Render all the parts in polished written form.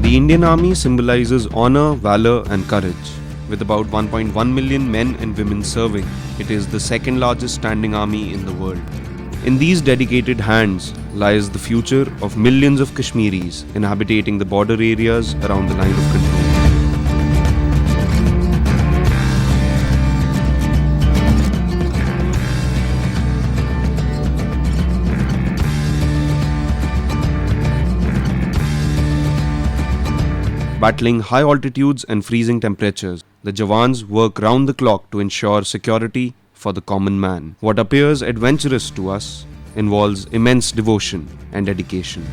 The Indian Army symbolizes honor, valor, and courage. With about 1.1 million men and women serving, it is the second largest standing army in the world. In these dedicated hands lies the future of millions of Kashmiris inhabiting the border areas around the line of control. Battling high altitudes and freezing temperatures, the Jawans work round the clock to ensure security for the common man. What appears adventurous to us involves immense devotion and dedication.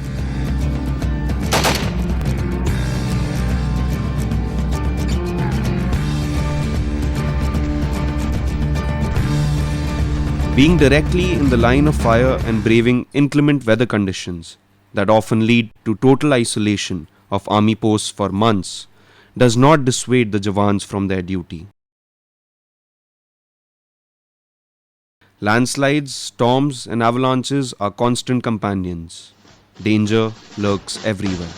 Being directly in the line of fire and braving inclement weather conditions that often lead to total isolation of army posts for months does not dissuade the Jawans from their duty. Landslides, storms, and avalanches are constant companions. Danger lurks everywhere.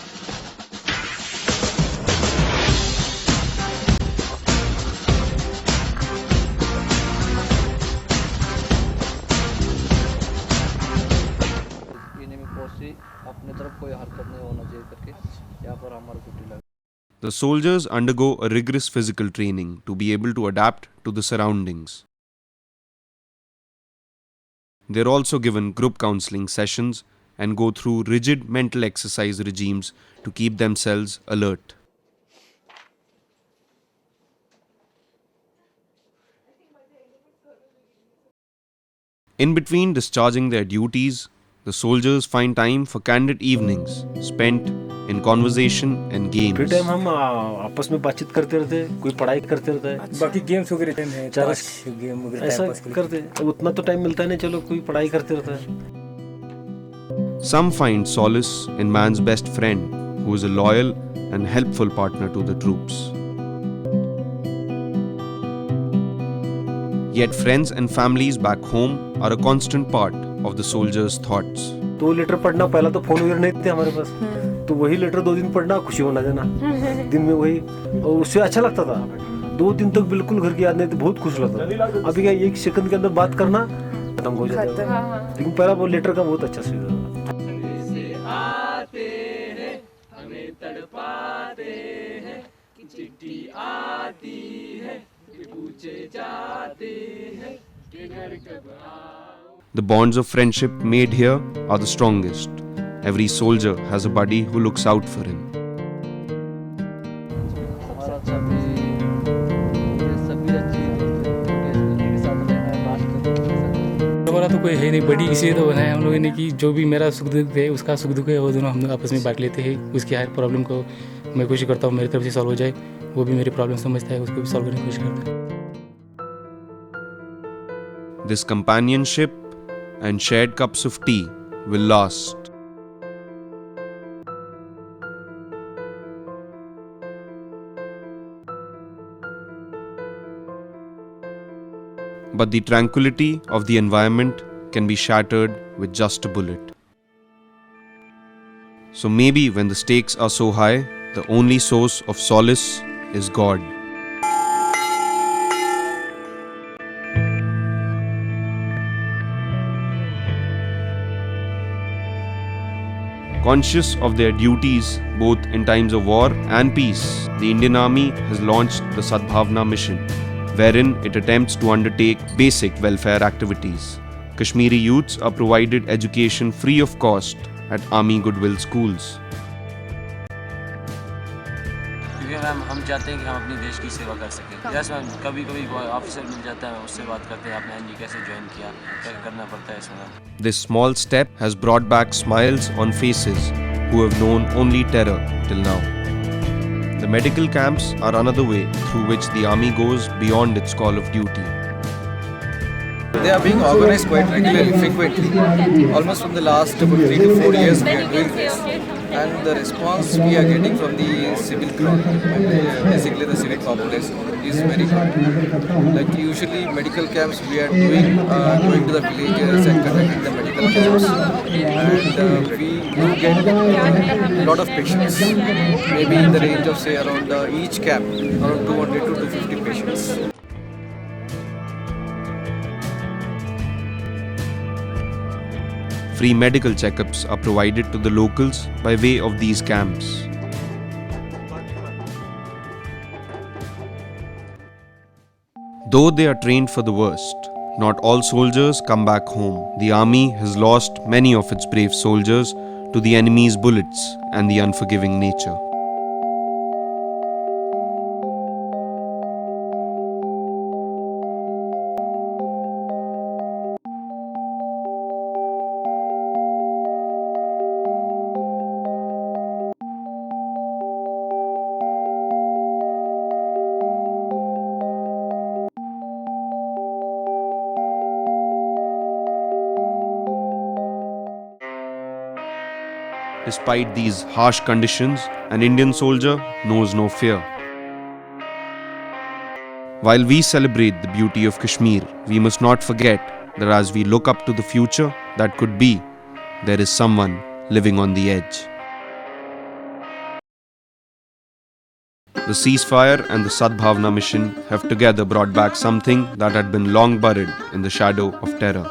The soldiers undergo a rigorous physical training to be able to adapt to the surroundings. They are also given group counseling sessions and go through rigid mental exercise regimes to keep themselves alert. In between discharging their duties, the soldiers find time for candid evenings spent in conversation and games. Free time हम आपस में बातचीत करते रहते हैं, कोई पढ़ाई करते रहता है, बाकी गेम्स वगैरह हैं, ताश गेम वगैरह ऐसा टाइम पास के लिए। करते हैं। उतना तो टाइम मिलता है नहीं, चलो कोई पढ़ाई करते रहता है। Some find solace in man's best friend, who is a loyal and helpful partner to the troops. Yet friends and families back home are a constant part of the soldiers' thoughts. 2 litre पढ़ना, पहला तो phone वगैरह नहीं थे हमारे पास, तो वही litre 2 दिन पढ़ना, खुशी होना देना दिन में वही, और उससे अच्छा लगता था। 2 दिन तक बिल्कुल घर की याद नहीं थी, बहुत खुश लगता था। अभी क्या 1 सेकंड के अंदर बात करना खत्म हो जाता है, लेकिन पहला वो लीटर का बहुत अच्छा सुविधा था। The bonds of friendship made here are the strongest. Every soldier has a buddy who looks out for him. हमारा तो कोई है नहीं, बड़ी इसलिए तो बनाया हम लोगों ने कि जो भी मेरा सुख दुख है, उसका सुख दुख है, वो दोनों हम लोग आपस में बांट लेते हैं। उसकी हर प्रॉब्लम को मैं कोशिश करता हूँ मेरी तरफ से सॉल्व हो जाए, वो भी मेरी प्रॉब्लम समझता है, उसको भी सॉल्व करने की कोशिश करता है। This companionship and shared cups of tea will last. But the tranquility of the environment can be shattered with just a bullet. So maybe when the stakes are so high, the only source of solace is God. Conscious of their duties both in times of war and peace, the Indian Army has launched the Sadbhavna mission, wherein it attempts to undertake basic welfare activities. Kashmiri youths are provided education free of cost at Army Goodwill schools. क्योंकि ma'am हम चाहते हैं कि हम अपने देश की सेवा कर सकें। जैसे मैम कभी कभी ऑफिसर मिल जाता है, उससे बात करते हैं, आपने एनजी कैसे ज्वाइन किया, क्या करना पड़ता है इसमें। This small step has brought back smiles on faces who have known only terror till now. The medical camps are another way through which the army goes beyond its call of duty. They are being organized quite regularly, frequently. Almost from the last 3 to 4 years we are doing this. and the response we are getting from the civil crowd, basically the civil population, is very good. Like usually medical camps we are doing, going to the villages and conducting the medical camps, and we do get a lot of patients, maybe in the range of say around each camp around 200 to 250 patients. Free medical checkups are provided to the locals by way of these camps. Though they are trained for the worst, not all soldiers come back home. The army has lost many of its brave soldiers to the enemy's bullets and the unforgiving nature. Despite these harsh conditions, an Indian soldier knows no fear. While we celebrate the beauty of Kashmir, we must not forget that as we look up to the future that could be, there is someone living on the edge. The ceasefire and the Sadbhavna mission have together brought back something that had been long buried in the shadow of terror: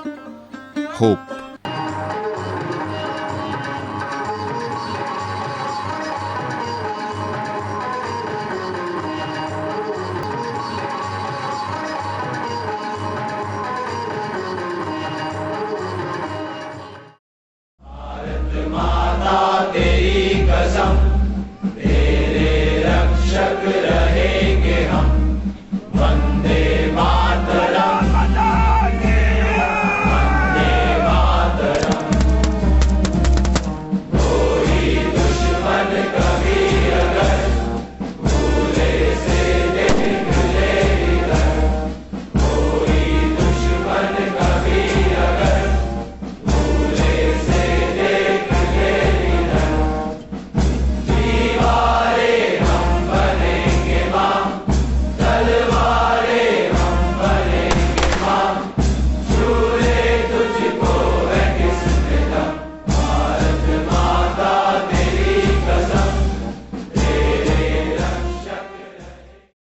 hope.